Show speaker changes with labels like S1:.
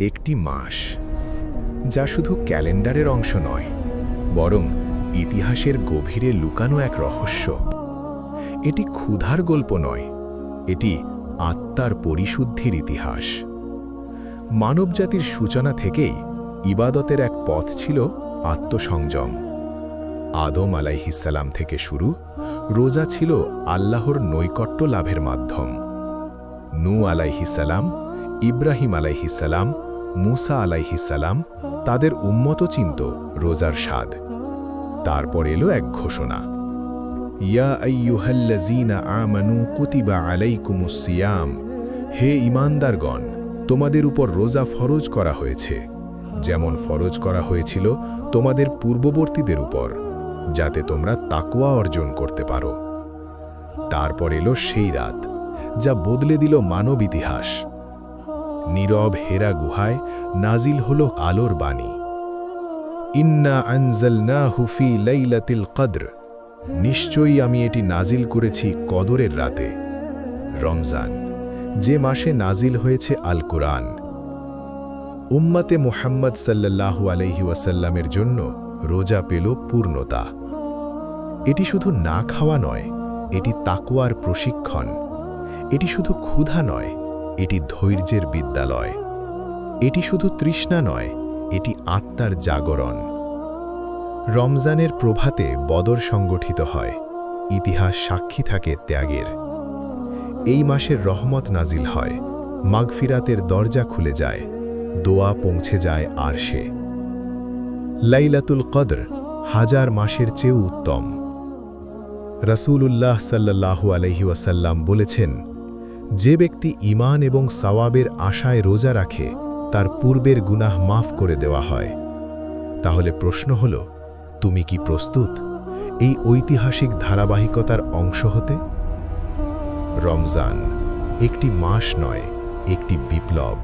S1: একটি মাস, যা শুধু ক্যালেন্ডারের অংশ নয়, বরং ইতিহাসের গভীরে লুকানো এক রহস্য। এটি ক্ষুধার গল্প নয়, এটি আত্মার পরিশুদ্ধির ইতিহাস। মানবজাতির সূচনা থেকেই ইবাদতের এক পথ ছিল আত্মসংযম। আদম আলাইহিসসালাম থেকে শুরু, রোজা ছিল আল্লাহর নৈকট্য লাভের মাধ্যম। নূহ আলাইহিসসালাম, ইব্রাহিম আলাইহিসসালাম, মুসা আলাইহিসসালাম তাদের উম্মত চিনত রোজার স্বাদ। তারপর এলো এক ঘোষণা, ইয়া আইয়ুহাল্লাযীনা আমানু কুতিবা আলাইকুমুস সিয়াম, হে ঈমানদারগণ, তোমাদের উপর রোজা ফরজ করা হয়েছে, যেমন ফরজ করা হয়েছিল তোমাদের পূর্ববর্তীদের উপর, যাতে তোমরা তাকওয়া অর্জন করতে পারো। তারপর এলো সেই রাত, যা বদলে দিল মানব ইতিহাস। নীরব হেরা গুহায় নাজিল হল আলোর বাণী, ইন্না আনজালনাহু ফি লাইলাতিল কদর, নিশ্চয়ই আমি এটি নাজিল করেছি কদরের রাতে। রমজান, যে মাসে নাজিল হয়েছে আল কুরআন। উম্মতে মুহাম্মদ সাল্লাল্লাহু আলাইহি ওয়াসাল্লামের জন্য রোজা পেল পূর্ণতা। এটি শুধু না খাওয়া নয়, এটি তাকওয়ার প্রশিক্ষণ। এটি শুধু ক্ষুধা নয়, এটি ধৈর্যের বিদ্যালয়। এটি শুধু তৃষ্ণা নয়, এটি আত্মার জাগরণ। রমজানের প্রভাতে বদর সংগঠিত হয়, ইতিহাস সাক্ষী থাকে ত্যাগের। এই মাসের রহমত নাজিল হয়, মাগফিরাতের দরজা খুলে যায়, দোয়া পৌঁছে যায় আরশে। লাইলাতুল কদর হাজার মাসের চেয়েও উত্তম। রাসূলুল্লাহ সাল্লাল্লাহু আলাইহি ওয়াসাল্লাম বলেছেন, যে ব্যক্তি ঈমান এবং সওয়াবের আশায় রোজা রাখে, তার পূর্বের গুনাহ মাফ করে দেওয়া হয়। তাহলে প্রশ্ন হল, তুমি কি প্রস্তুত এই ঐতিহাসিক ধারাবাহিকতার অংশ হতে? রমজান একটি মাস নয়, একটি বিপ্লব।